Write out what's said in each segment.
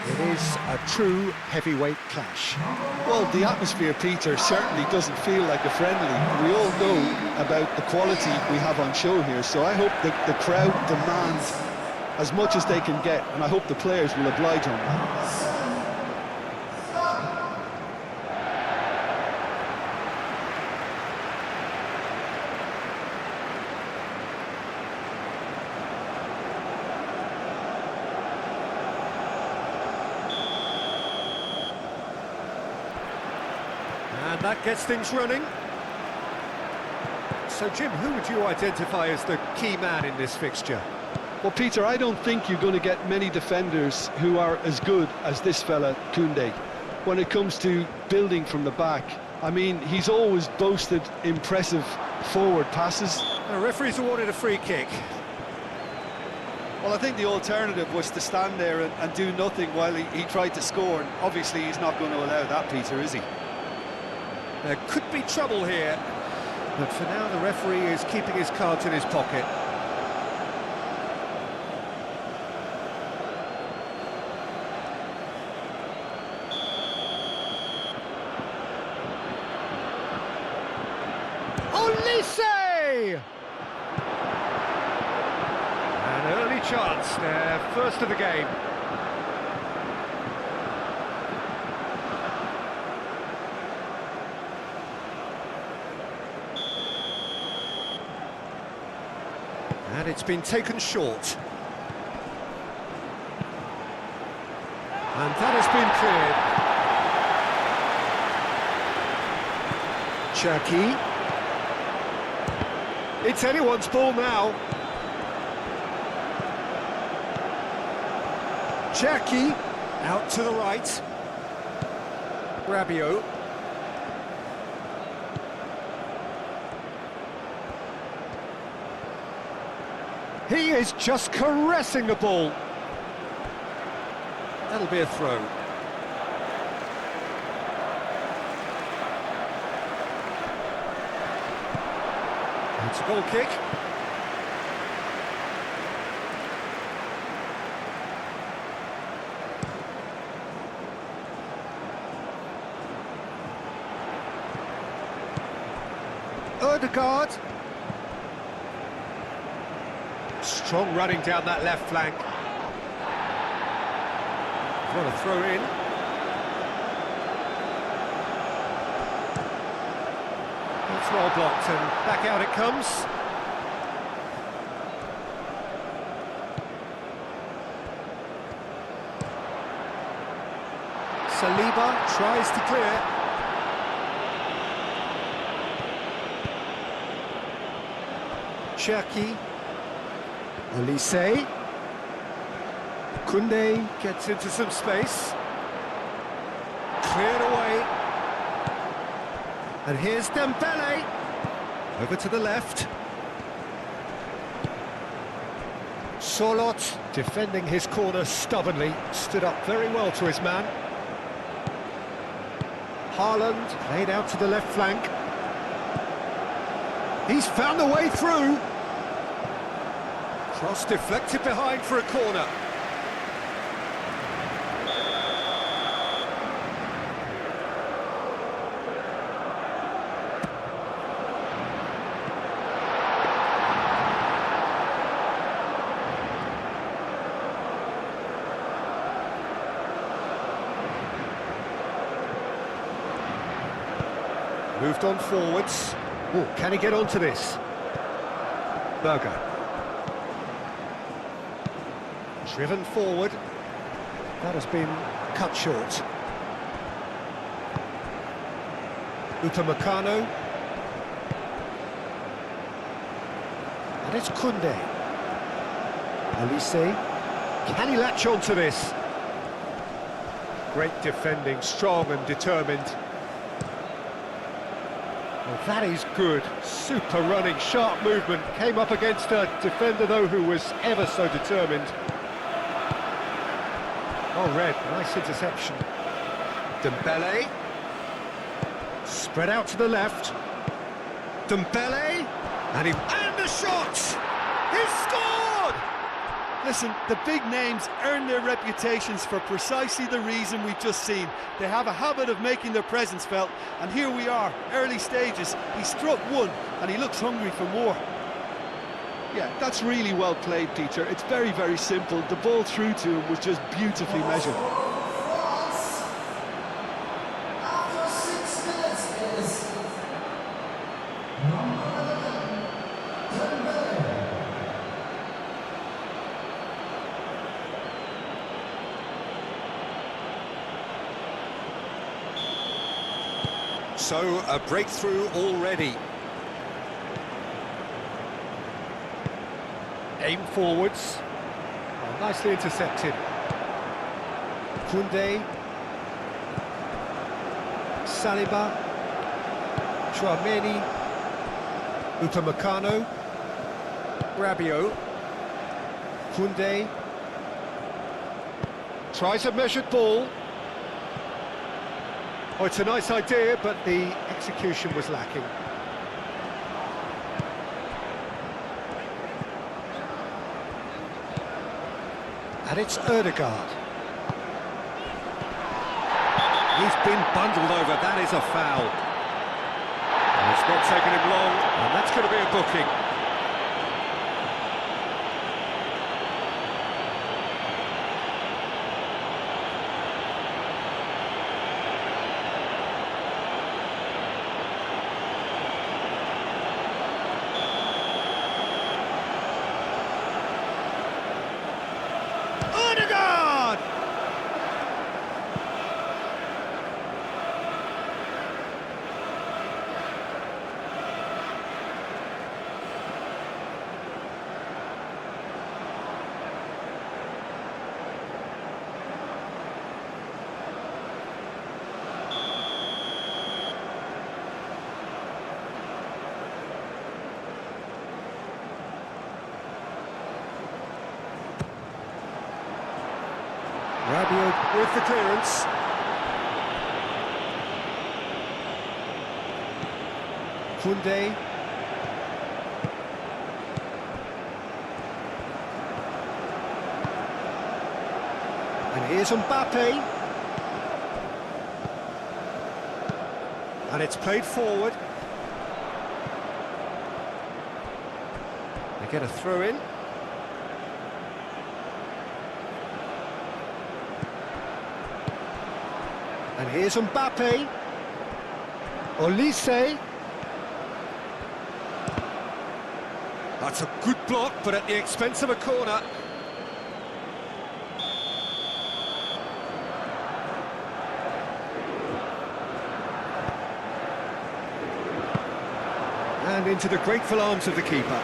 It is a true heavyweight clash. Well, the atmosphere, Peter, certainly doesn't feel like a friendly. We all know about the quality we have on show here, so I hope that the crowd demands as much as they can get, and I hope the players will oblige on that. And that gets things running. So, Jim, who would you identify as the key man in this fixture? Well, Peter, I don't think you're going to get many defenders who are as good as this fella, Koundé. When it comes to building from the back, I mean, he's always boasted impressive forward passes. The referee's awarded a free kick. Well, I think the alternative was to stand there and do nothing while he tried to score, and obviously he's not going to allow that, Peter, is he? There could be trouble here, but for now the referee is keeping his cards in his pocket. Olise! An early chance, their first of the game. And it's been taken short. And that has been cleared. Cherki. It's anyone's ball now. Cherki out to the right. Rabiot. He is just caressing the ball. That'll be a throw. It's a goal kick. Odegaard. Strong running down that left flank. What a throw in. It's well blocked and back out it comes. Saliba tries to clear. Cherki. Olise. Koundé gets into some space. Cleared away. And here's Dembele. Over to the left. Solot defending his corner stubbornly. Stood up very well to his man. Haaland laid out to the left flank. He's found a way through. Cross deflected behind for a corner. Moved on forwards. Oh, can he get onto this? Berger. Driven forward. That has been cut short. Upamecano. And it's Koundé. Olise. Can he latch onto this? Great defending, strong and determined. Well, that is good. Super running, sharp movement. Came up against a defender, though, who was ever so determined. Oh, red. Nice interception. Dembele. Spread out to the left. Dembele. And the shot! He scored! Listen, the big names earn their reputations for precisely the reason we've just seen. They have a habit of making their presence felt, and here we are, early stages. He struck one, and he looks hungry for more. Yeah, that's really well played, Peter. It's very, very simple. The ball through to him was just beautifully measured. So, a breakthrough already. Aim forwards. Oh, nicely intercepted. Koundé. Saliba. Chouameni. Upamecano. Rabiot. Koundé. Tries a measured ball. Oh, it's a nice idea, but the execution was lacking. And it's Ødegaard. He's been bundled over, that is a foul. And it's not taken him long, and that's going to be a booking. Rabiot with the clearance. Koundé. And here's Mbappe. And it's played forward. They get a throw in. And here's Mbappe. Olise. That's a good block, but at the expense of a corner. And into the grateful arms of the keeper.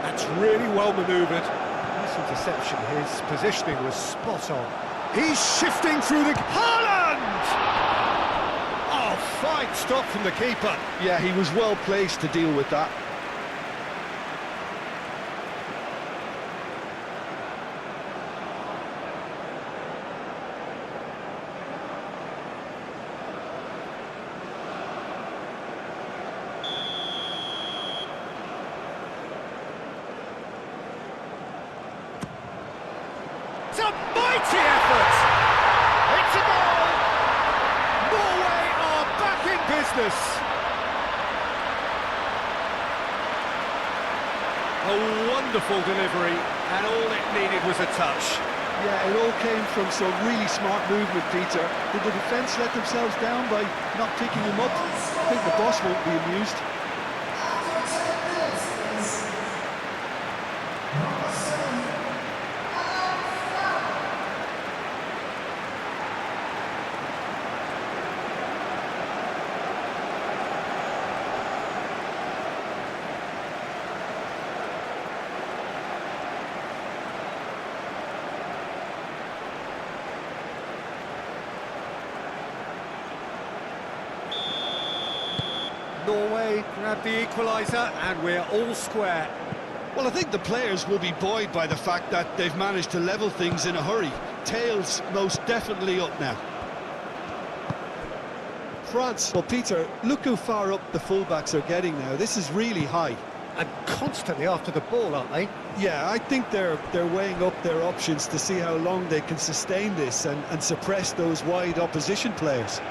That's really well manoeuvred. Nice interception. His positioning was spot on. He's shifting through the... Haaland! Oh, fine stop from the keeper. Yeah, he was well placed to deal with that. It's a mighty effort! It's a goal! Norway are back in business! A wonderful delivery, and all it needed was a touch. Yeah, it all came from some really smart movement, Peter. Did the defence let themselves down by not picking him up? I think the boss won't be amused. Norway grabbed the equaliser, and we're all square. Well, I think the players will be buoyed by the fact that they've managed to level things in a hurry. Tails most definitely up now. France. Well, Peter, look how far up the fullbacks are getting now. This is really high. And constantly after the ball, aren't they? Yeah, I think they're weighing up their options to see how long they can sustain this and suppress those wide opposition players.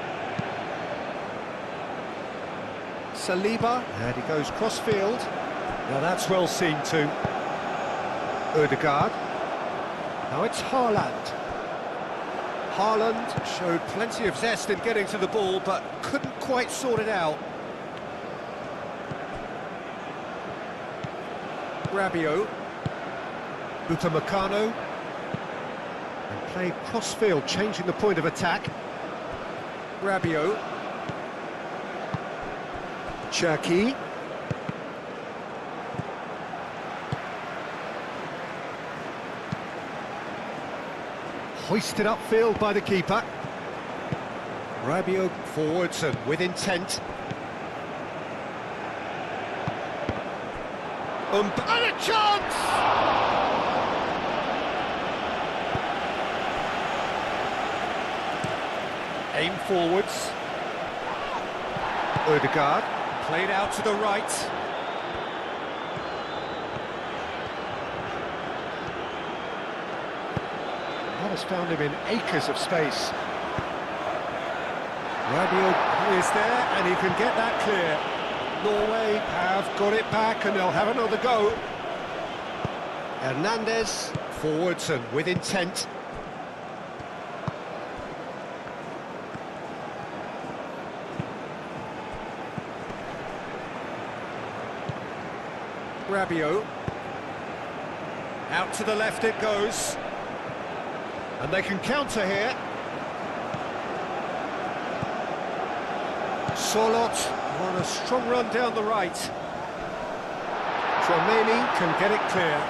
Saliba, and he goes cross-field. Now that's well seen too. Odegaard. Now it's Haaland. Haaland showed plenty of zest in getting to the ball, but couldn't quite sort it out. Rabiot. Upamecano. And played cross-field, changing the point of attack. Rabiot. Cherki. Hoisted upfield by the keeper. Rabiot forwards and with intent. And a chance! Aim forwards. Odegaard. Played out to the right. That has found him in acres of space. Rabiot is there and he can get that clear. Norway have got it back and they'll have another go. Hernandez forwards and with intent. Rabiot. Out to the left it goes. And they can counter here. Solot on a strong run down the right. Tchouaméni can get it clear.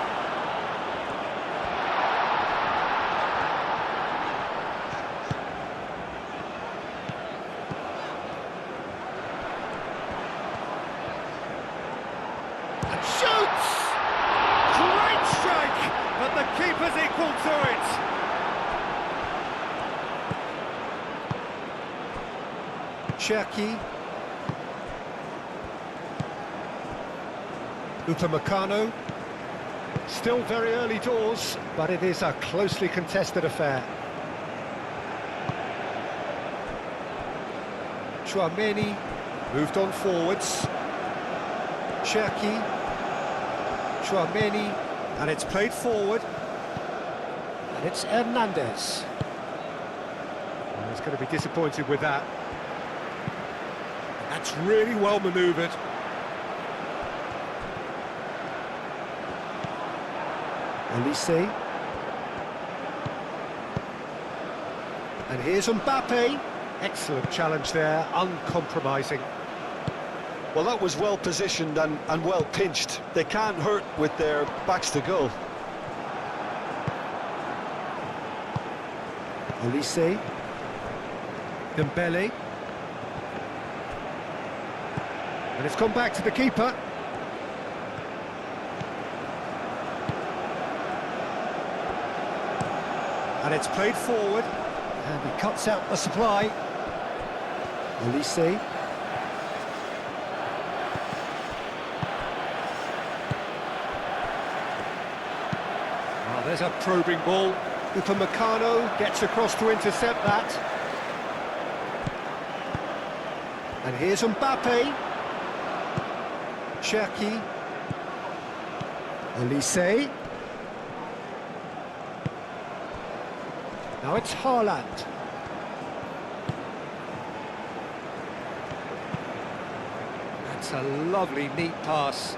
And shoots! Great strike, but the keeper's equal to it. Cherki. Upamecano. Still very early doors, but it is a closely contested affair. Tchouaméni moved on forwards. Cherki. Tchouaméni, and it's played forward. And it's Hernandez. And he's going to be disappointed with that. That's really well manoeuvred. Olise. And here's Mbappe. Excellent challenge there, uncompromising. Well, that was well positioned and well pinched. They can't hurt with their backs to goal. Olise. Dembele. And it's gone back to the keeper. And it's played forward. And he cuts out the supply. Olise. Well, there's a probing ball. Upamecano gets across to intercept that. And here's Mbappe. Cherki. Olise. Now it's Haaland. That's a lovely, neat pass.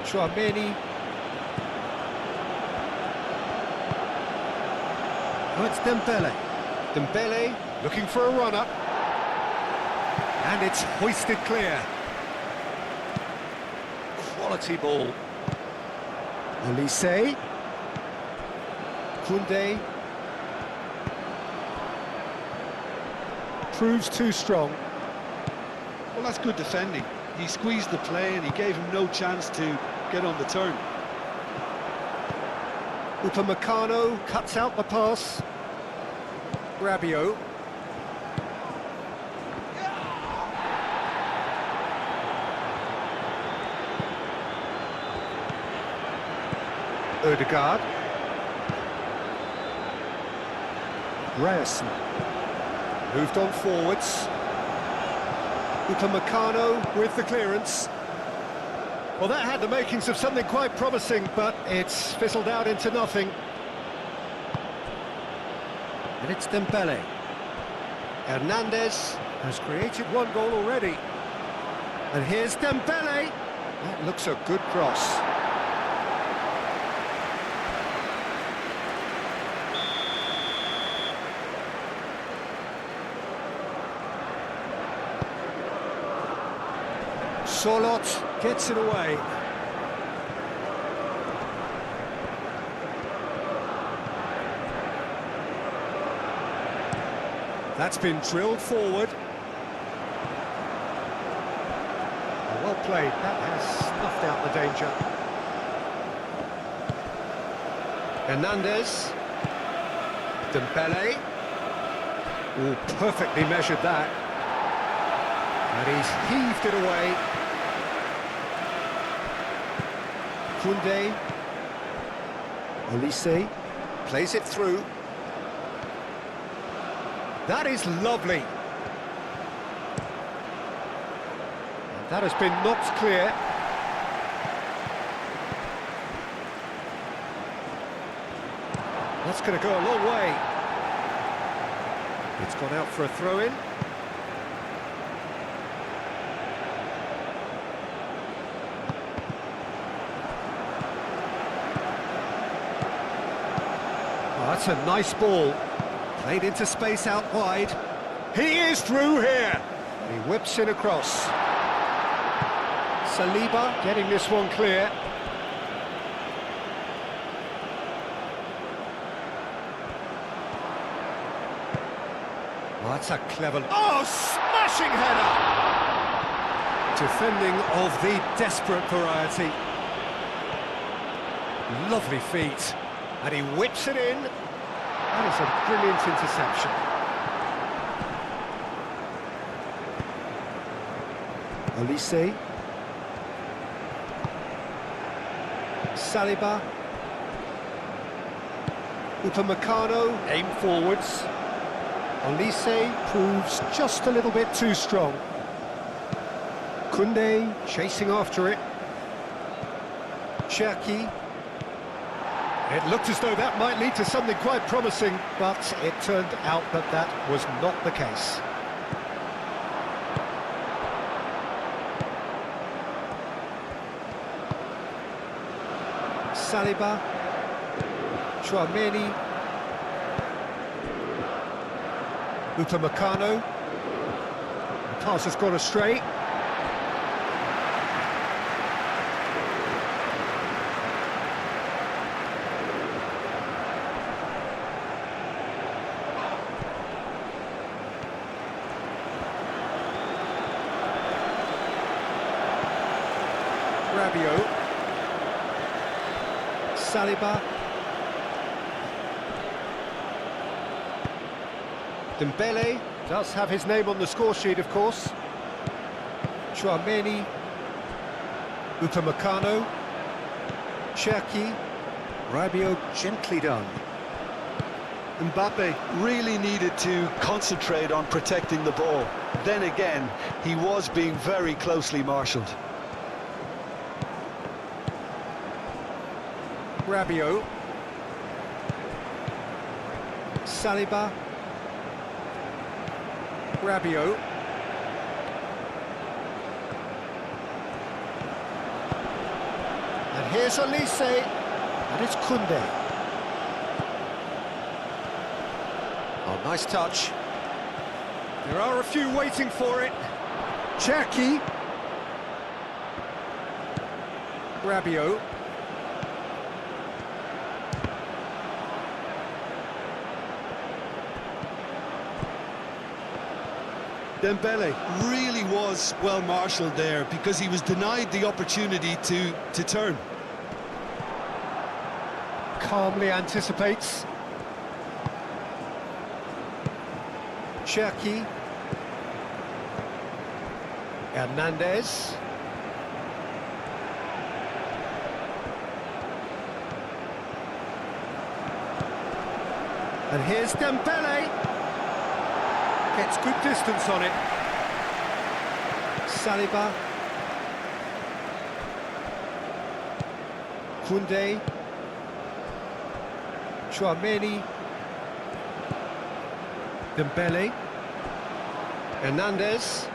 Tchouaméni. Now it's Dembele. Dembele looking for a run-up. And it's hoisted clear. Quality ball. Olise. Koundé. Proves too strong. Well, that's good defending. He squeezed the play and he gave him no chance to get on the turn. Upamecano cuts out the pass. Rabiot. Ødegaard. Ryerson. Moved on forwards. Upamecano with the clearance. Well, that had the makings of something quite promising, but it's fizzled out into nothing. And it's Dembele. Hernandez has created one goal already. And here's Dembele. That looks a good cross. Solot gets it away. That's been drilled forward. Well played, that has snuffed out the danger. Hernandez. Dembele. Oh, perfectly measured that. And he's heaved it away. Koundé. Olise plays it through. That is lovely. And that has been knocked clear. That's going to go a long way. It's gone out for a throw-in. Oh, that's a nice ball. Played into space out wide. He is through here. He whips it across. Saliba getting this one clear. Oh, that's a clever... Oh, smashing header! Defending of the desperate variety. Lovely feet. And he whips it in. That is a brilliant interception. Olise. Saliba. Upamecano, aim forwards. Olise proves just a little bit too strong. Koundé chasing after it. Cherki. It looked as though that might lead to something quite promising, but it turned out that that was not the case. Saliba. Chouameni. Upamecano. The pass has gone astray. Rabiot. Saliba. Dembele does have his name on the score sheet, of course. Chouameni. Upamecano. Cherki. Rabiot gently done. Mbappe really needed to concentrate on protecting the ball. Then again, he was being very closely marshalled. Rabiot. Saliba. Rabiot. And here's Olise. And it's Koundé. Oh, nice touch. There are a few waiting for it. Cherki. Rabiot. Dembele really was well marshalled there because he was denied the opportunity to turn. Calmly anticipates. Cherki. Hernandez. And here's Dembele. Gets good distance on it. Saliba. Koundé. Chouameni. Dembele. Hernandez.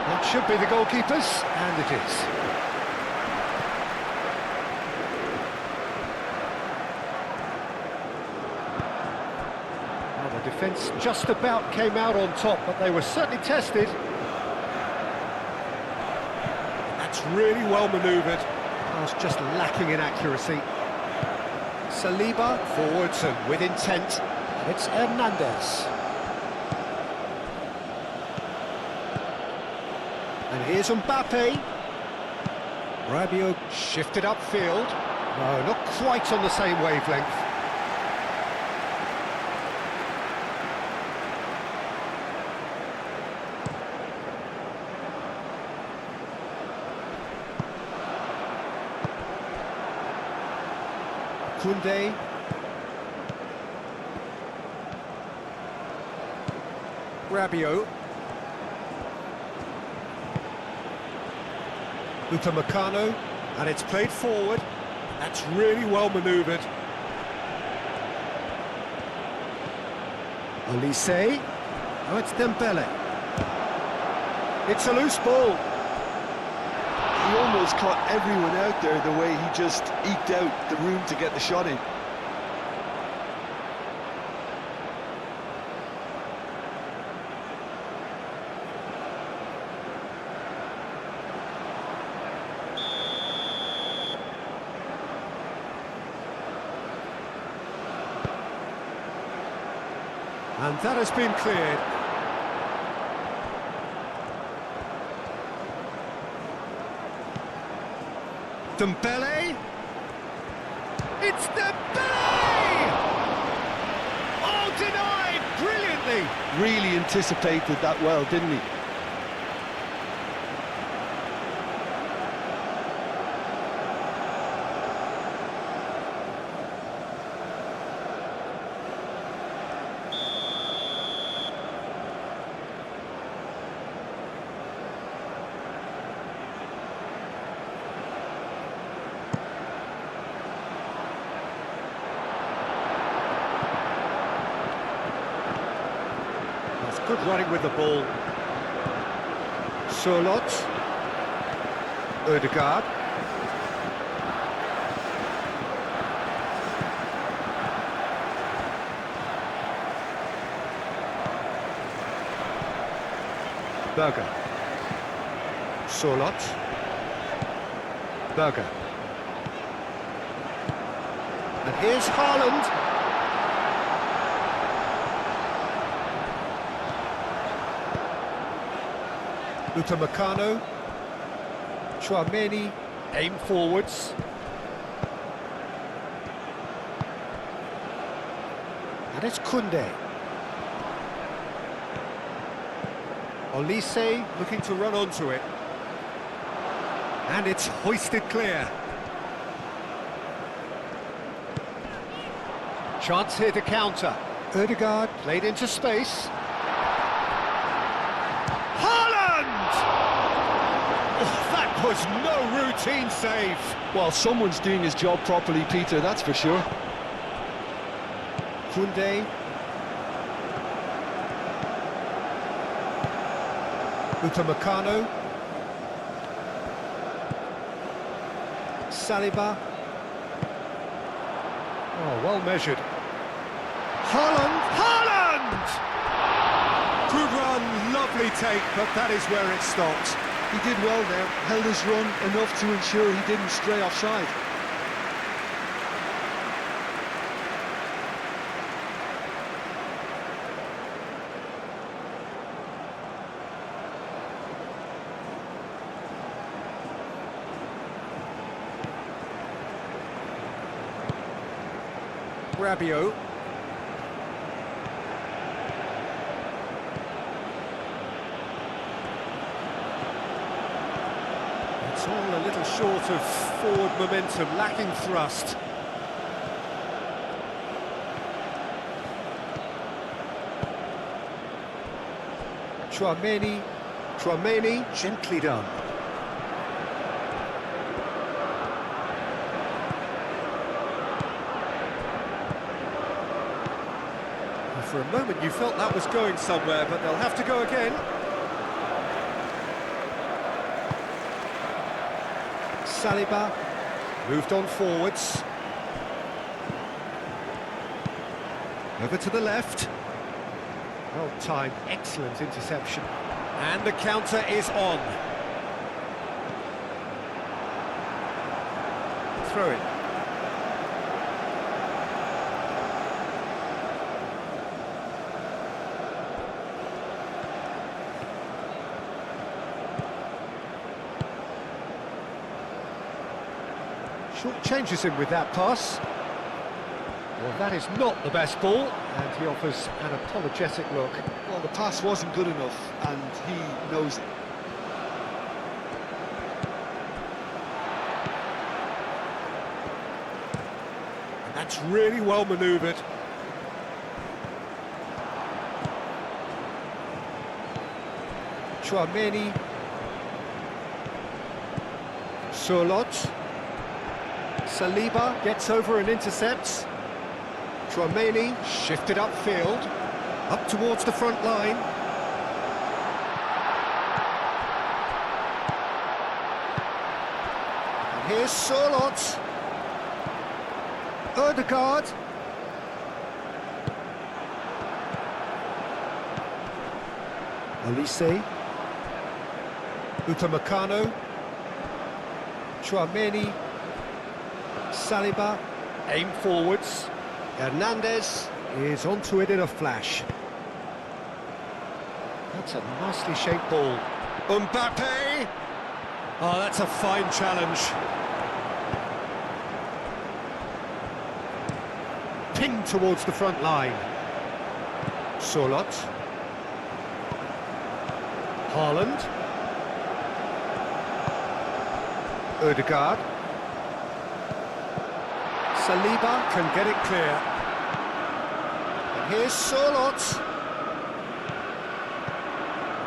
That should be the goalkeepers, and it is. Well, the defence just about came out on top, but they were certainly tested. That's really well manoeuvred. Pass just lacking in accuracy. Saliba forwards and with intent. It's Hernandez. And here's Mbappe. Rabiot shifted upfield. No, not quite on the same wavelength. Koundé. Rabiot. Upamecano, and it's played forward. That's really well manoeuvred. Olise. Oh, it's Dembele. It's a loose ball. He almost caught everyone out there the way he just eked out the room to get the shot in. And that has been cleared. Dembele. It's Dembele! Oh, denied brilliantly. Really anticipated that well, didn't he? Good running with the ball. Solot. Ødegaard. Berger. Solot. Berger. And here's Haaland. Upamecano. Chouameni. Aim forwards. And it's Koundé. Olise looking to run onto it. And it's hoisted clear. Chance here to counter. Ødegaard played into space. Was no routine save. Well, someone's doing his job properly, Peter, that's for sure. Koundé. Upamecano. Saliba. Oh, well measured. Haaland! Haaland! Good run, lovely take, but that is where it stopped. He did well there, held his run enough to ensure he didn't stray offside. Rabiot. It's all a little short of forward momentum, lacking thrust. Chouameni, gently done. For a moment you felt that was going somewhere, but they'll have to go again. Saliba moved on forwards. Over to the left. Well timed, excellent interception. And the counter is on. Throw it. Short changes him with that pass. Well, that is not the best ball, and he offers an apologetic look. Well, the pass wasn't good enough, and he knows it. And that's really well manoeuvred. Chouameni. Surlot. Saliba gets over and intercepts. Chouameni shifted upfield, up towards the front line. And here's Surlot. Ødegaard. Olise. Upamecano. Chouameni. Saliba, aim forwards. Hernandez is onto it in a flash. That's a nicely shaped ball. Mbappe! Oh, that's a fine challenge. Pinged towards the front line. Surlot. Haaland. Ødegaard. Saliba can get it clear. And here's Surlot.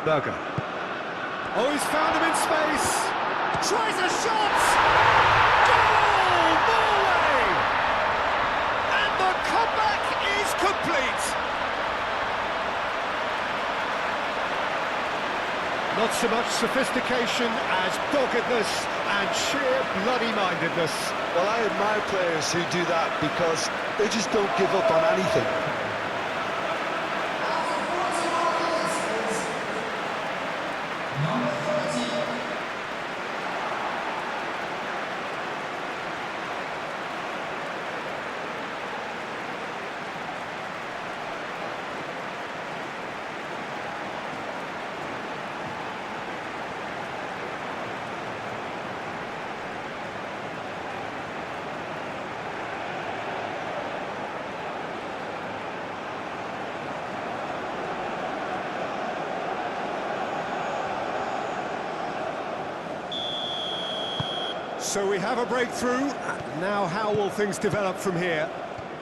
Berger. Oh, he's found him in space. Tries a shot. Goal, Norway! And the comeback is complete. Not so much sophistication as doggedness and sheer bloody-mindedness. Well, I admire players who do that because they just don't give up on anything. So we have a breakthrough. Now how will things develop from here?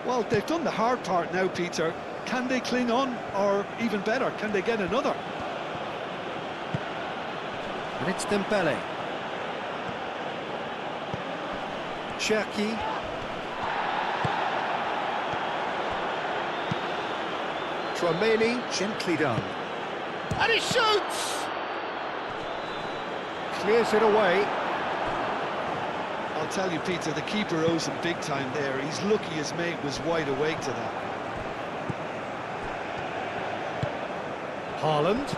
Well, they've done the hard part now, Peter. Can they cling on, or even better, can they get another? And it's Dembele. Cherki. Chouameni, gently done. And he shoots! Clears it away. I'll tell you, Peter, the keeper owes him big time there. He's lucky his mate was wide awake to that. Haaland.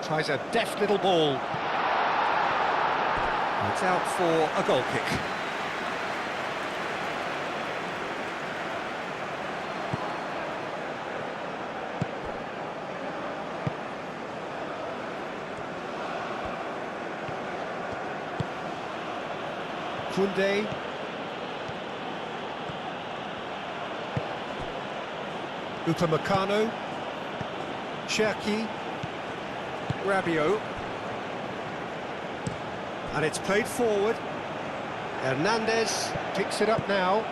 Tries a deft little ball. It's out for a goal kick. Koundé. Upamecano. Cherki. Rabiot. And it's played forward. Hernandez picks it up now.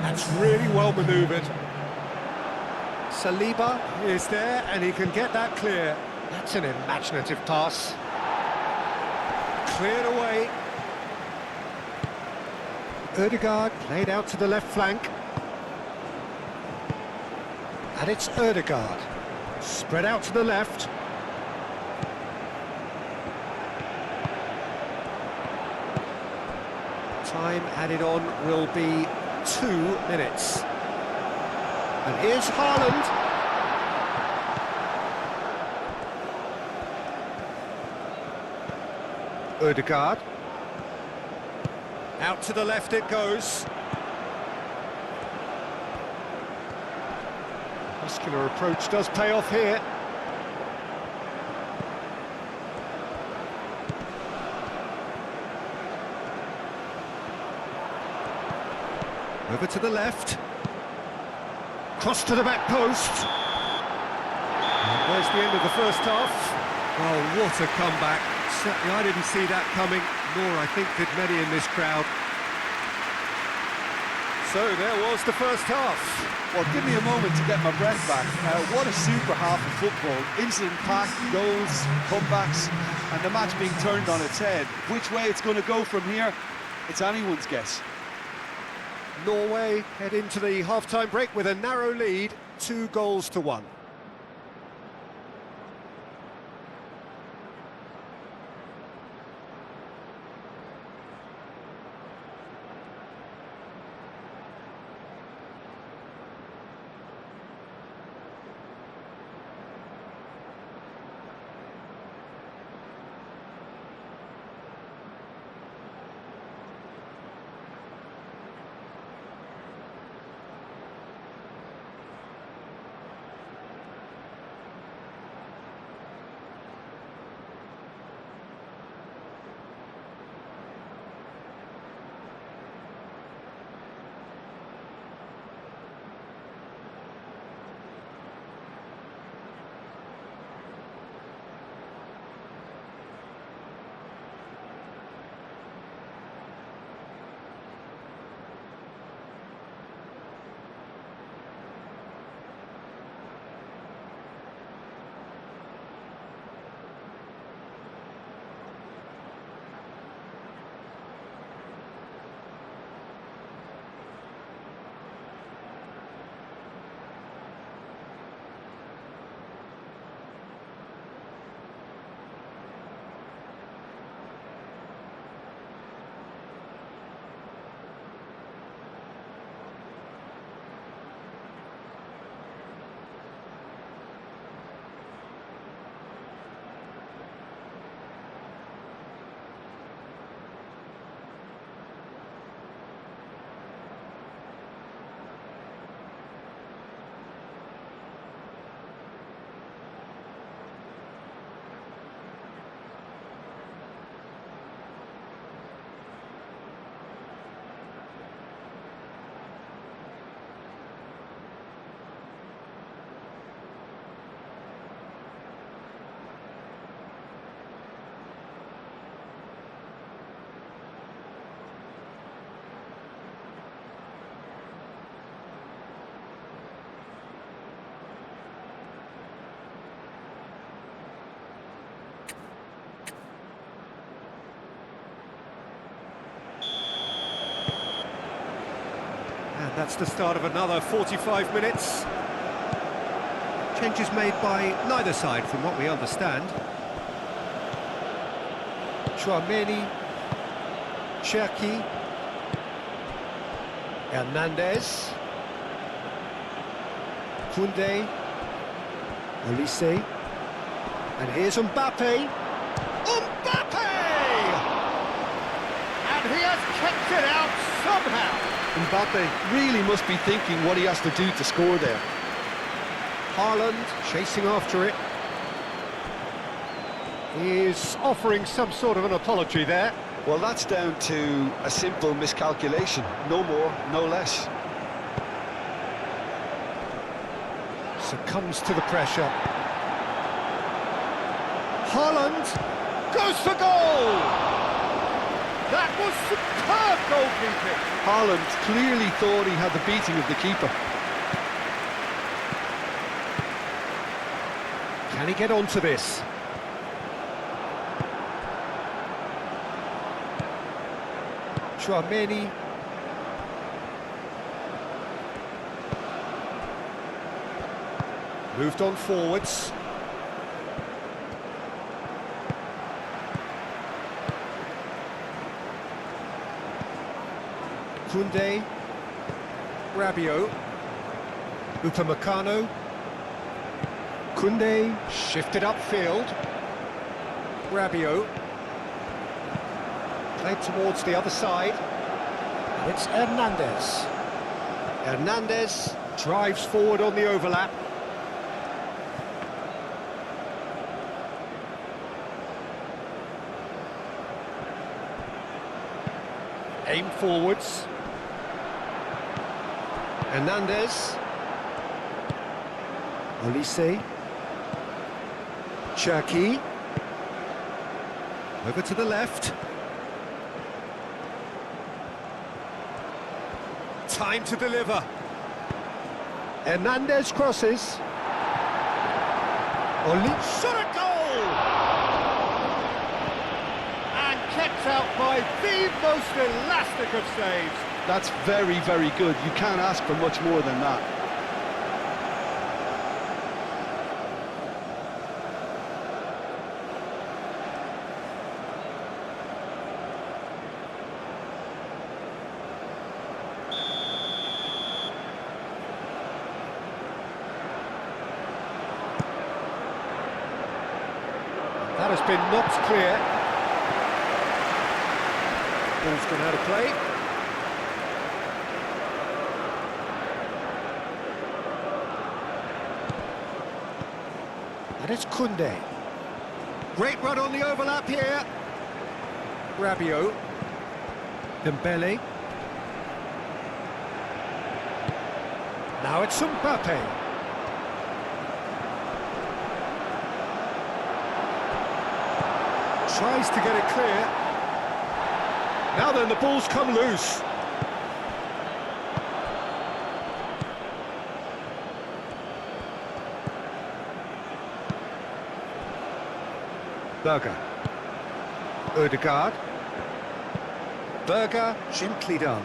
That's really well manoeuvred. Saliba is there and he can get that clear. That's an imaginative pass. Cleared away. Ødegaard played out to the left flank. And it's Ødegaard. Spread out to the left. Time added on will be 2 minutes. And here's Haaland. Ødegaard. Out to the left it goes. Muscular approach does pay off here. Over to the left. Cross to the back post. And there's the end of the first half. Oh, what a comeback. Certainly I didn't see that coming, nor I think did many in this crowd. So there was the first half. Well, give me a moment to get my breath back. What a super half of football. Incident-packed, goals, comebacks, and the match being turned on its head. Which way it's going to go from here, it's anyone's guess. Norway head into the half-time break with a narrow lead, 2-1. That's the start of another 45 minutes. Changes made by neither side from what we understand. Chouameni, Cherki, Hernandez, Koundé, Olise. And here's Mbappe. Mbappe! And he has kept it out somehow. Mbappe really must be thinking what he has to do to score there. Haaland chasing after it. He is offering some sort of an apology there. Well, that's down to a simple miscalculation. No more, no less. Succumbs to the pressure. Haaland goes for goal! That was superb goalkeeping. Haaland clearly thought he had the beating of the keeper. Can he get onto this? Chouameni. Moved on forwards. Koundé. Rabiot. Upamecano. Koundé shifted upfield. Rabiot. Played towards the other side. And it's Hernandez. Hernandez drives forward on the overlap. Aim forwards. Hernandez. Olise. Cherki. Over to the left. Time to deliver. Hernandez crosses. Shot a goal! And kept out by the most elastic of saves. That's very, very good. You can't ask for much more than that. That has been knocked clear. Ball's gone out of play. And it's Koundé. Great run on the overlap here. Rabiot. Dembele. Now it's Mbappe. Tries to get it clear. Now then, the ball's come loose. Berger. Odegaard. Berger, gently done.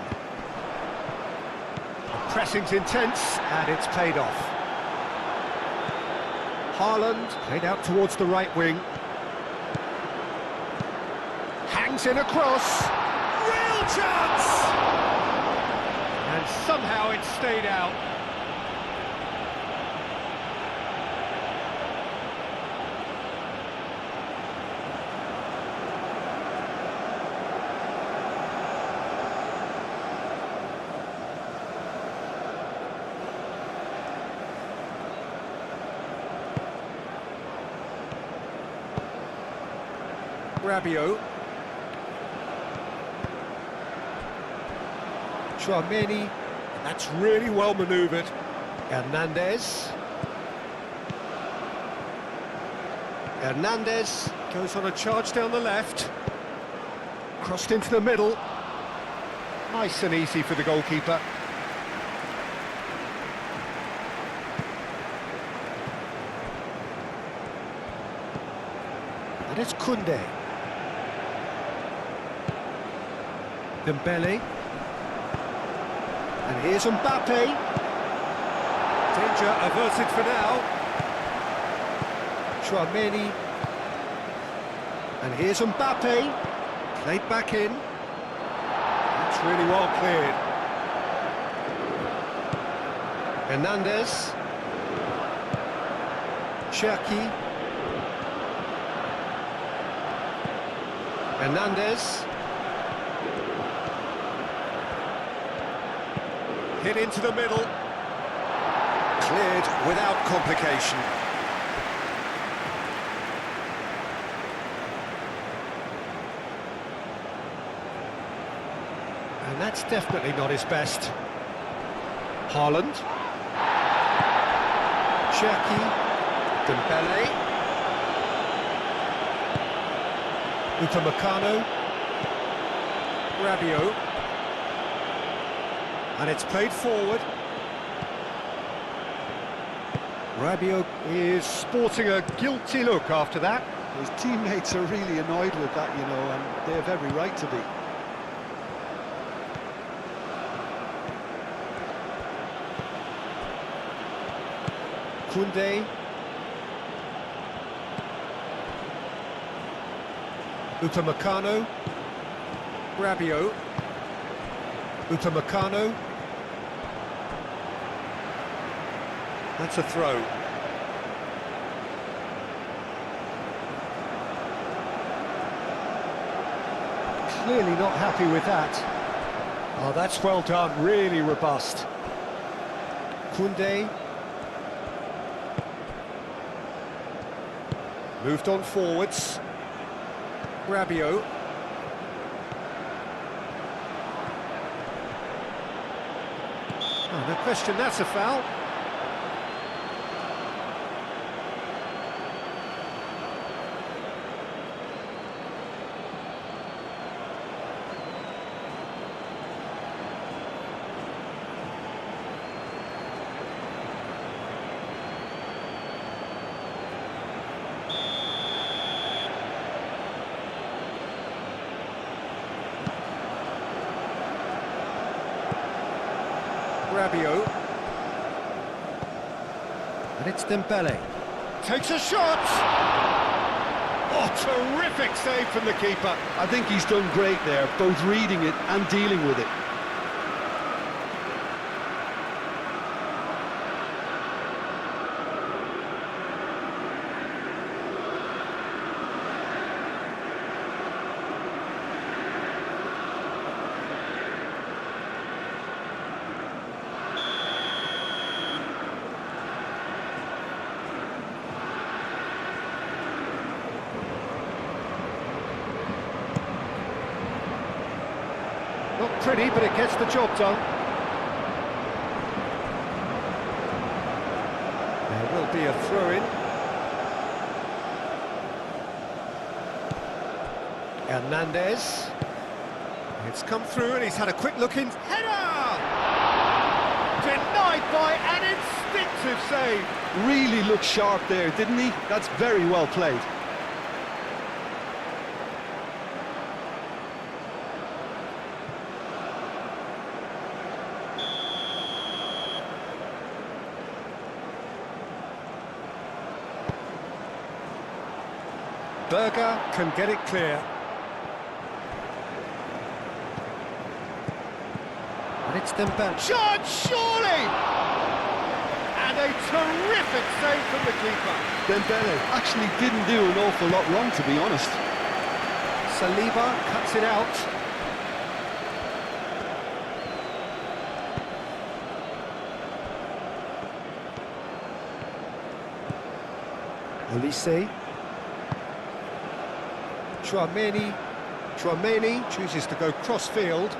The pressing's intense, and it's paid off. Haaland played out towards the right wing. Hangs in a cross. Real chance! And somehow it stayed out. Rabiot. Chouameni, that's really well manoeuvred. Hernandez. Hernandez goes on a charge down the left. Crossed into the middle. Nice and easy for the goalkeeper. And it's Koundé. Dembele. And here's Mbappe. Danger averted for now. Chouameni. And here's Mbappe. Played back in. That's really well cleared. Hernandez. Cherki. Hernandez. Hit into the middle. Cleared without complication. And that's definitely not his best. Haaland. Cherki. Dembele. Upamecano. Rabiot. And it's played forward. Rabiot is sporting a guilty look after that. His teammates are really annoyed with that, you know, and they have every right to be. Koundé. Upamecano. Rabiot. Upamecano. That's a throw. Clearly not happy with that. Oh, that's well done, really robust. Koundé. Moved on forwards. Rabiot. Oh, no question, that's a foul. Rabiot. And it's Dembele. Takes a shot! Oh, terrific save from the keeper. I think he's done great there, both reading it and dealing with it. Not pretty, but it gets the job done. There will be a throw-in. Hernandez. It's come through and he's had a quick look in. Header! Denied by an instinctive save. Really looked sharp there, didn't he? That's very well played. Berger can get it clear. And it's Dembele. Shot, surely! And a terrific save from the keeper. Dembele actually didn't do an awful lot wrong, to be honest. Saliba cuts it out. Olise. Chouameni chooses to go cross-field.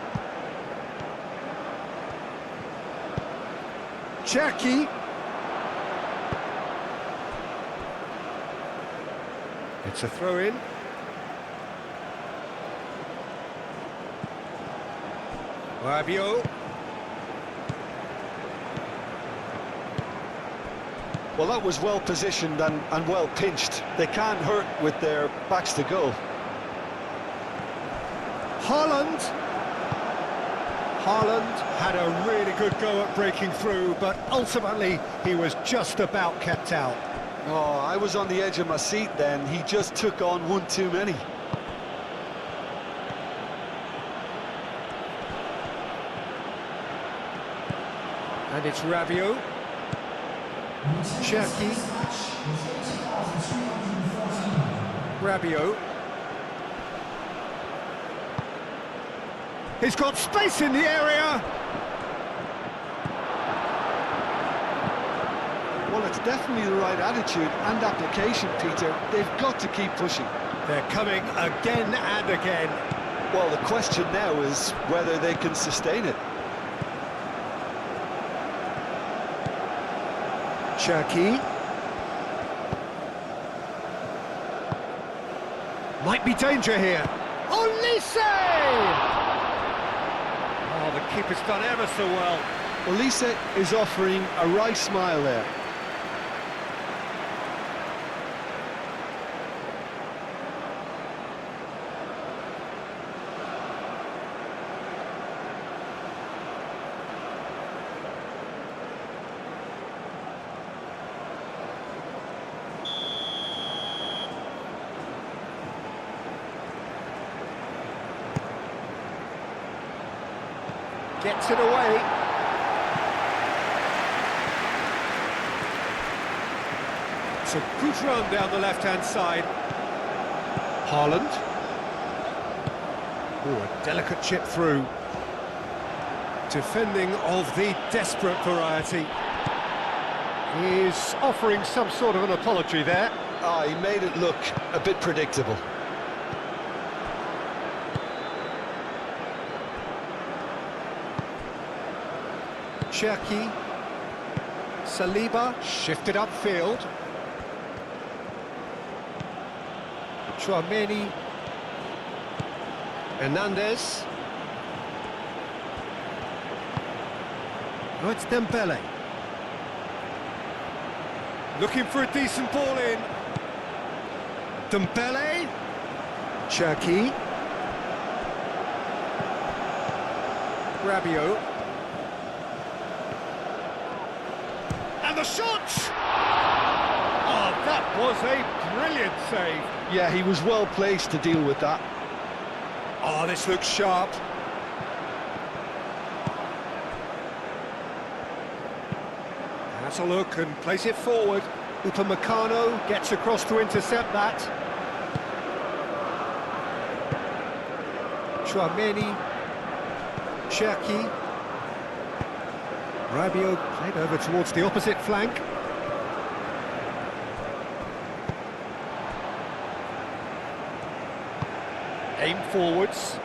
Cherki. It's a throw-in. Rabiot. Well, that was well positioned and well pinched. They can't hurt with their backs to goal. Haaland had a really good go at breaking through, but ultimately he was just about kept out. Oh, I was on the edge of my seat then. He just took on one too many. And it's Rabiot. Cherki. Rabiot. He's got space in the area. Well, it's definitely the right attitude and application, Peter. They've got to keep pushing. They're coming again and again. Well, the question now is whether they can sustain it. Cherki. Might be danger here. Olise! Oh, the keeper's done ever so well. Olise is offering a wry smile there. Gets it away. It's a good run down the left-hand side. Haaland. Oh, a delicate chip through. Defending of the desperate variety. He's offering some sort of an apology there. Ah, he made it look a bit predictable. Cherki. Saliba shifted upfield. Chouameni. Hernandez. Oh, it's Dembele. Looking for a decent ball in. Dembele. Cherki. Rabiot. And the shot! Oh, that was a brilliant save. Yeah, he was well placed to deal with that. Oh, this looks sharp. Has a look and plays it forward. Upamecano gets across to intercept that. Chouameni. Cherki. Rabiot played over towards the opposite flank. Aim forwards.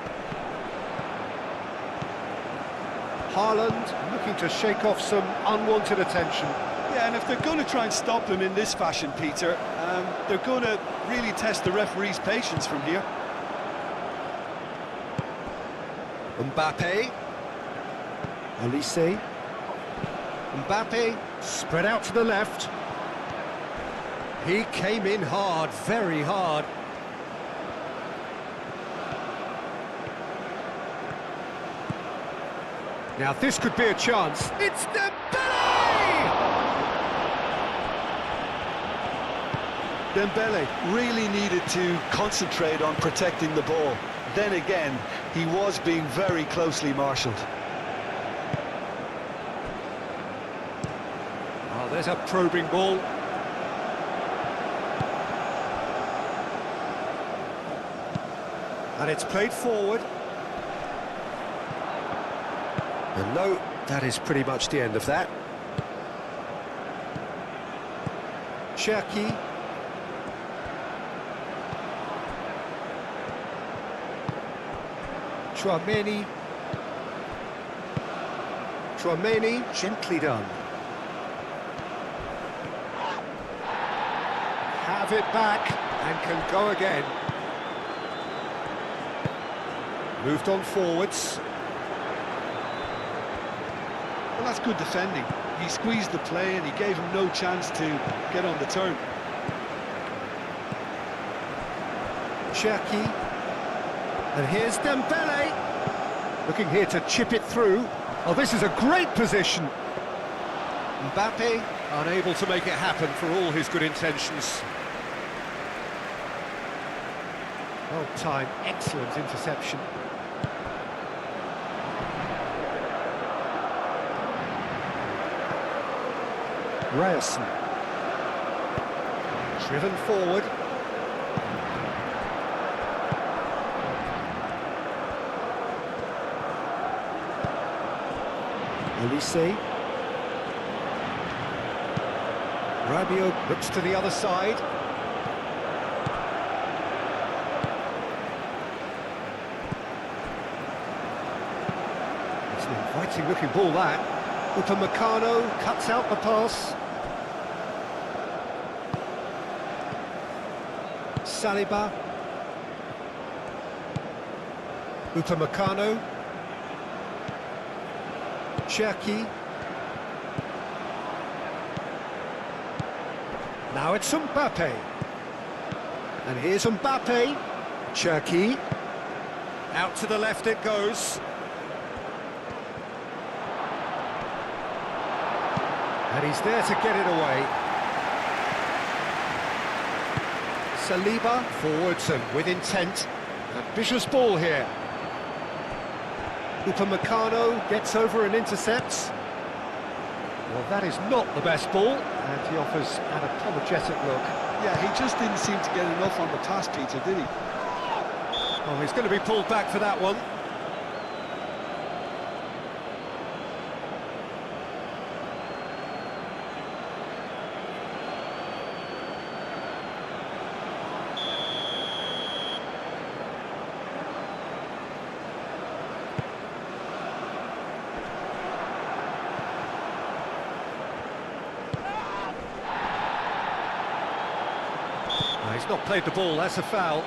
Haaland looking to shake off some unwanted attention. Yeah, and if they're going to try and stop him in this fashion, Peter, they're going to really test the referee's patience from here. Mbappe. Olise. Mbappe spread out to the left. He came in hard, very hard. Now this could be a chance. It's Dembele! Dembele really needed to concentrate on protecting the ball. Then again, he was being very closely marshalled. Oh, there's a probing ball. And it's played forward. And no, that is pretty much the end of that. Cherki. Chouameni. Chouameni, gently done. Have it back and can go again. Moved on forwards. Well, that's good defending. He squeezed the play and he gave him no chance to get on the turn. Cherki. And here's Dembele. Looking here to chip it through. Oh, this is a great position. Mbappe unable to make it happen for all his good intentions. Well timed, excellent interception. Ryerson. Driven forward. Olise. Rabiot looks to the other side. It's an inviting looking ball, that. Upamecano cuts out the pass. Saliba. Upamecano. Cherki. Now it's Mbappe. And here's Mbappe. Cherki. Out to the left it goes. And he's there to get it away. Saliba forwards and with intent. Ambitious ball here. Upamecano gets over and intercepts. Well, that is not the best ball, and he offers an apologetic look. Yeah, he just didn't seem to get enough on the pass, Peter, did he? Oh, he's going to be pulled back for that one. He's not played the ball, that's a foul.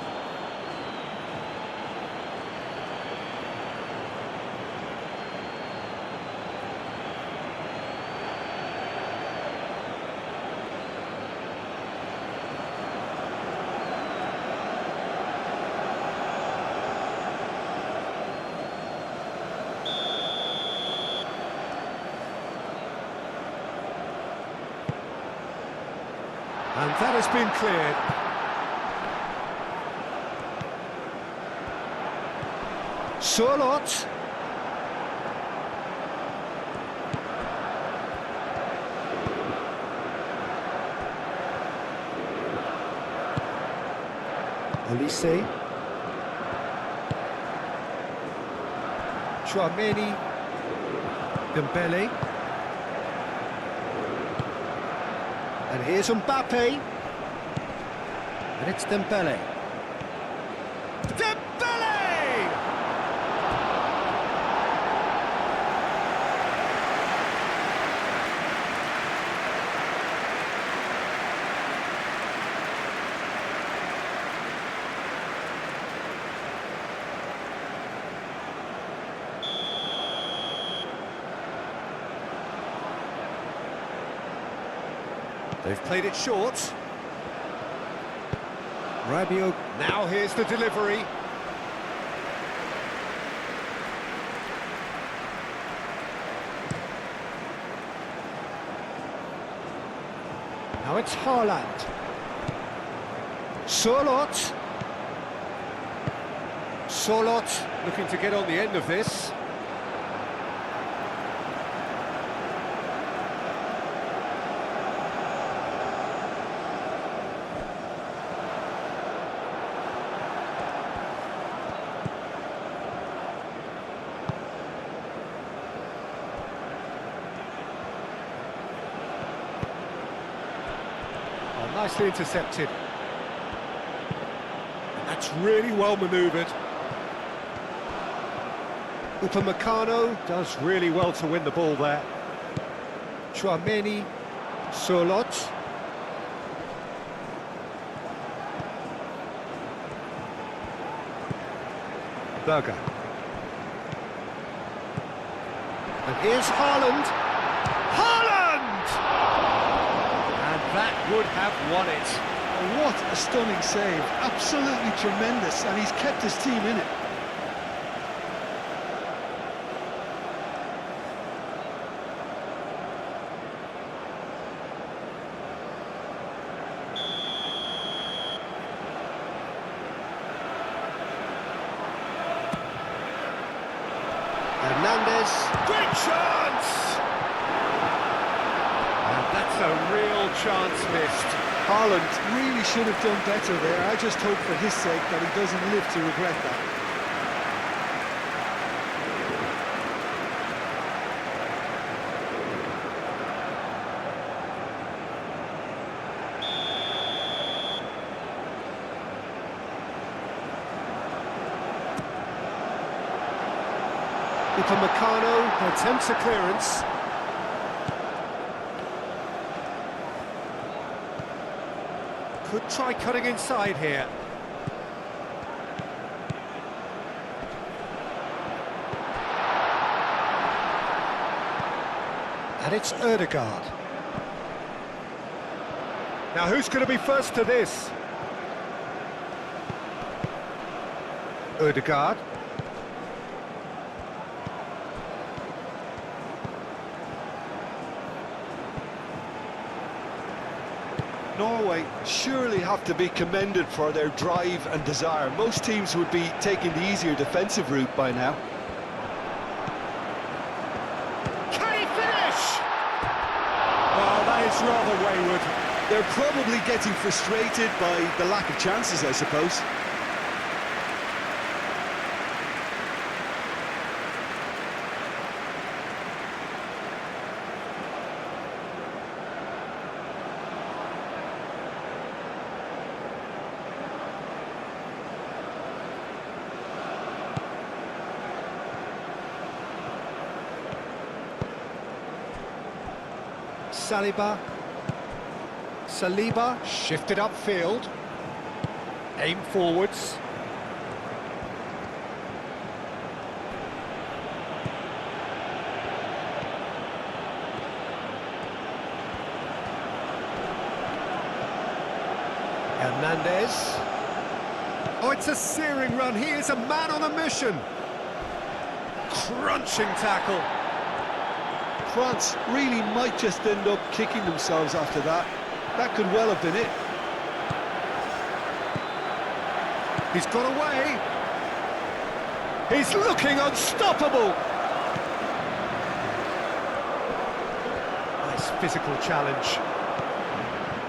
And that has been cleared. Surlot. Olise. Chouameni. Dembele. And here's Mbappe. And it's Dembele. They've played it short. Rabiot, now here's the delivery. Now it's Haaland. Surlot. Surlot looking to get on the end of this. Nicely intercepted. And that's really well manoeuvred. Upamecano does really well to win the ball there. Chouameni, Surlot. Berger. And here's Haaland. That would have won it. What a stunning save. Absolutely tremendous, and he's kept his team in it. Hernandez. Great chance! And that's a real chance missed. Haaland really should have done better there. I just hope for his sake that he doesn't live to regret that. Upamecano attempts a clearance. Could try cutting inside here. And it's Ødegaard. Now who's going to be first to this? Ødegaard. Norway surely have to be commended for their drive and desire. Most teams would be taking the easier defensive route by now. Can he finish? Oh, that is rather wayward. They're probably getting frustrated by the lack of chances, I suppose. Saliba shifted upfield, aim forwards. Hernandez. Oh, it's a searing run. He is a man on a mission. Crunching tackle. France really might just end up kicking themselves after that. That could well have been it. He's got away. He's looking unstoppable. Nice physical challenge.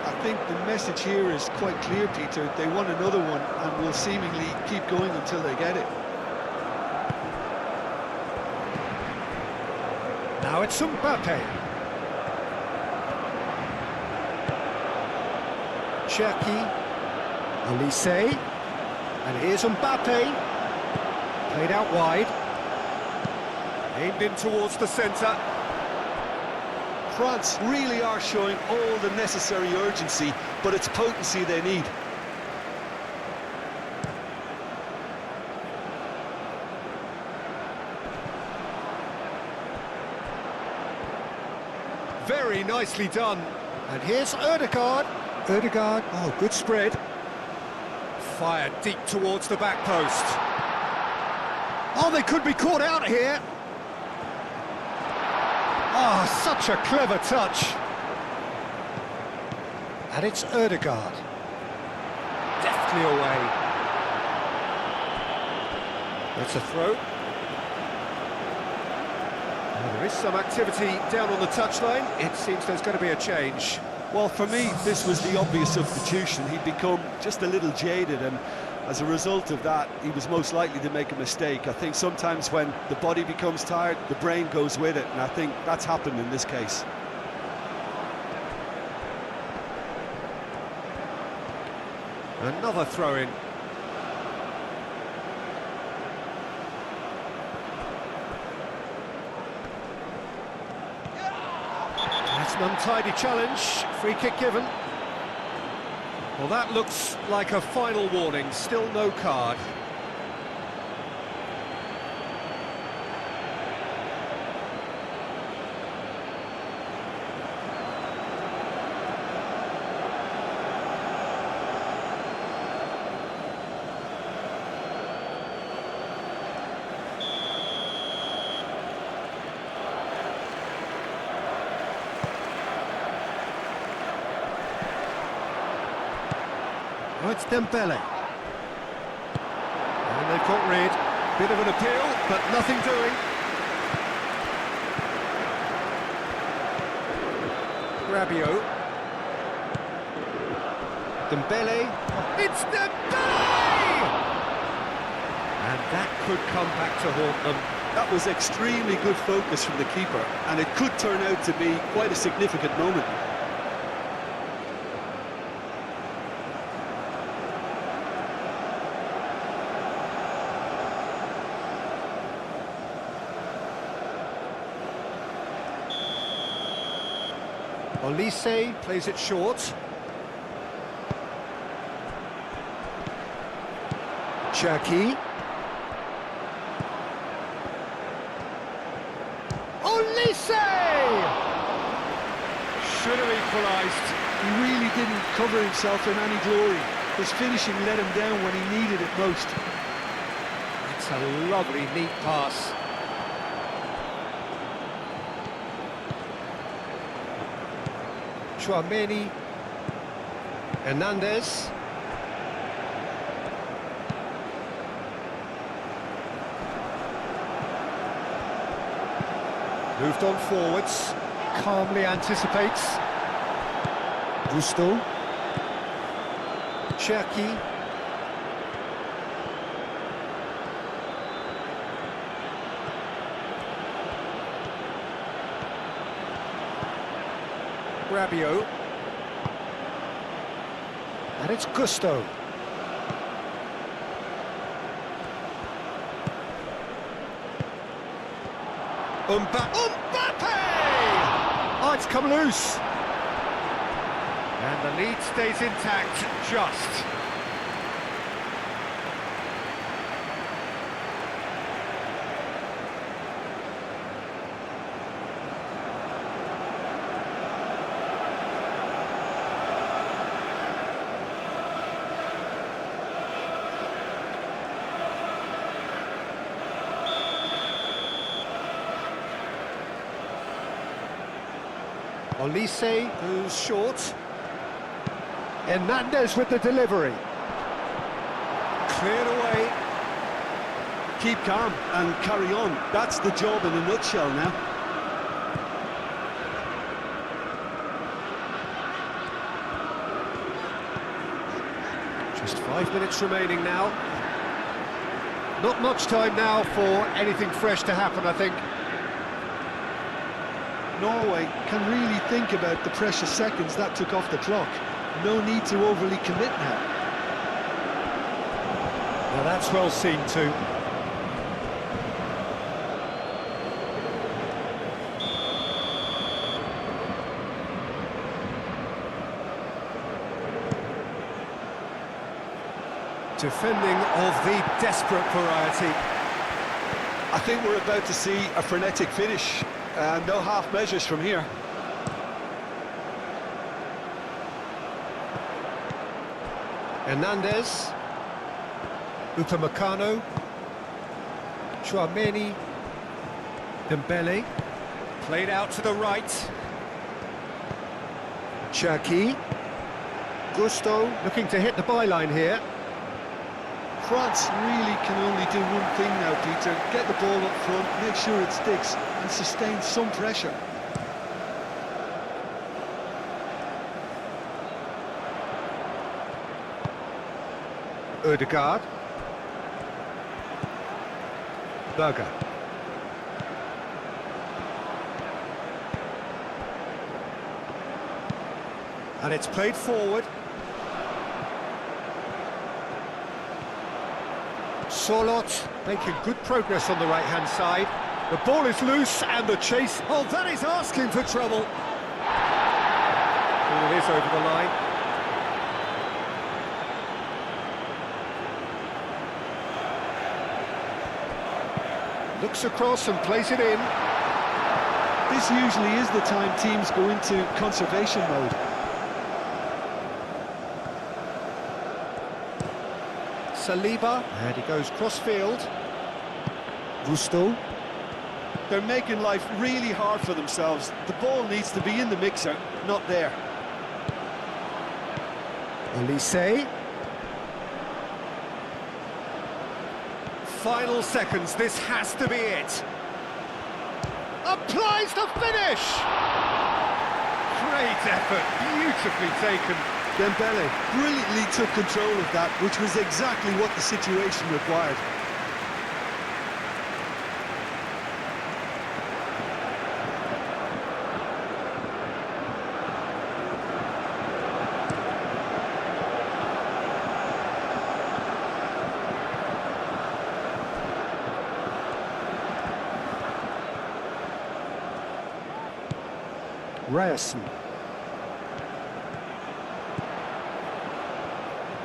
I think the message here is quite clear, Peter. They want another one and will seemingly keep going until they get it. Now it's Mbappe. Cherki. Olise. And here's Mbappe. Played out wide. Aimed in towards the centre. France really are showing all the necessary urgency, but it's potency they need. Very nicely done. And here's Ødegaard. Ødegaard, oh, good spread. Fired deep towards the back post. Oh, they could be caught out here. Oh, such a clever touch. And it's Ødegaard. Deftly away. That's a throw. Well, there is some activity down on the touchline. It seems there's going to be a change. Well, for me, this was the obvious substitution. He'd become just a little jaded, and as a result of that, he was most likely to make a mistake. I think sometimes when the body becomes tired, the brain goes with it, and I think that's happened in this case. Another throw-in. That's an untidy challenge. Free kick given. Well, that looks like a final warning. Still no card. Oh, it's Dembele. And they've got rid. Bit of an appeal, but nothing doing. Rabiot. Dembele. It's Dembele! And that could come back to haunt them. That was extremely good focus from the keeper, and it could turn out to be quite a significant moment. Olise plays it short. Cherki. Olise! Should have equalised. He really didn't cover himself in any glory. His finishing let him down when he needed it most. It's a lovely, neat pass. Chouameni. Hernandez. Moved on forwards. Calmly anticipates. Gusto. Cherki. Rabiot. And it's Gusto. Mbappe! Oh, it's come loose. And the lead stays intact, just. Olise goes short. Hernandez with the delivery. Cleared away. Keep calm and carry on. That's the job in a nutshell now. Just 5 minutes remaining now. Not much time now for anything fresh to happen, I think. Norway can really think about the precious seconds that took off the clock. No need to overly commit now. Now that's well seen too. Defending of the desperate variety. I think we're about to see a frenetic finish. No half measures from here. Hernandez. Upamecano. Chouameni. Dembele. Played out to the right. Cherki. Gusto looking to hit the byline here. France really can only do one thing now, Peter. Get the ball up front, make sure it sticks, and sustain some pressure. Ødegaard. Berger. And it's played forward. Sorloth making good progress on the right-hand side. The ball is loose and the chase. Oh, that is asking for trouble. Ball is over the line. Looks across and plays it in. This usually is the time teams go into conservation mode. Saliba, and he goes cross-field. Gusto. They're making life really hard for themselves. The ball needs to be in the mixer, not there. Olise. Final seconds, this has to be it. Applies the finish! Great effort, beautifully taken. Dembele brilliantly took control of that, which was exactly what the situation required. Ryerson.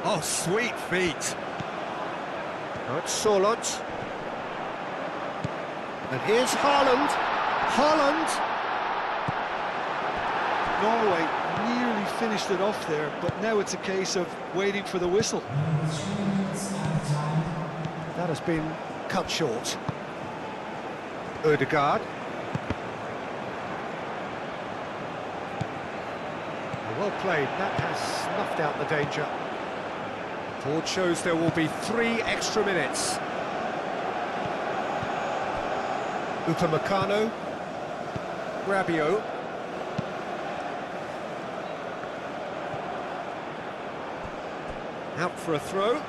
Oh, sweet feet. Now it's Solot. And here's Haaland. Haaland. Norway nearly finished it off there, but now it's a case of waiting for the whistle. That has been cut short. Ødegaard. Well played, that has snuffed out the danger. Board shows there will be 3 extra minutes. Upamecano. Rabiot. Out for a throw.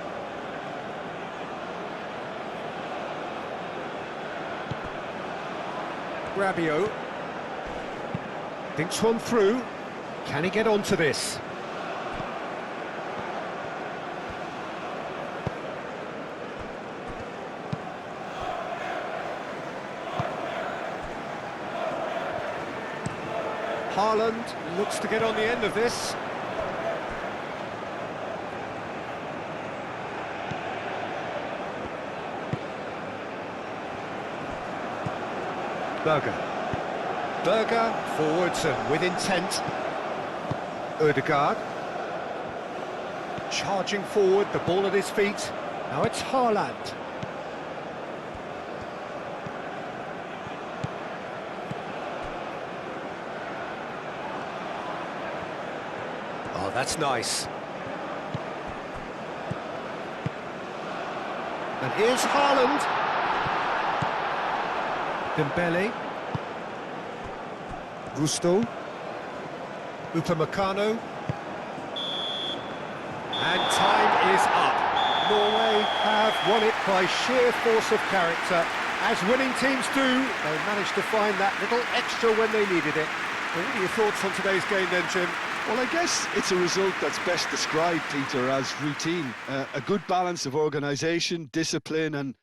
Rabiot. Thinks one through. Can he get onto this? Haaland looks to get on the end of this. Berger forwards and with intent. Ødegaard. Charging forward, the ball at his feet. Now it's Haaland. Oh, that's nice. And here's Haaland. Dembele. Gusto. Upamecano. And time is up. Norway have won it by sheer force of character. As winning teams do, they managed to find that little extra when they needed it. What are your thoughts on today's game then, Jim? Well, I guess it's a result that's best described, Peter, as routine. A good balance of organisation, discipline and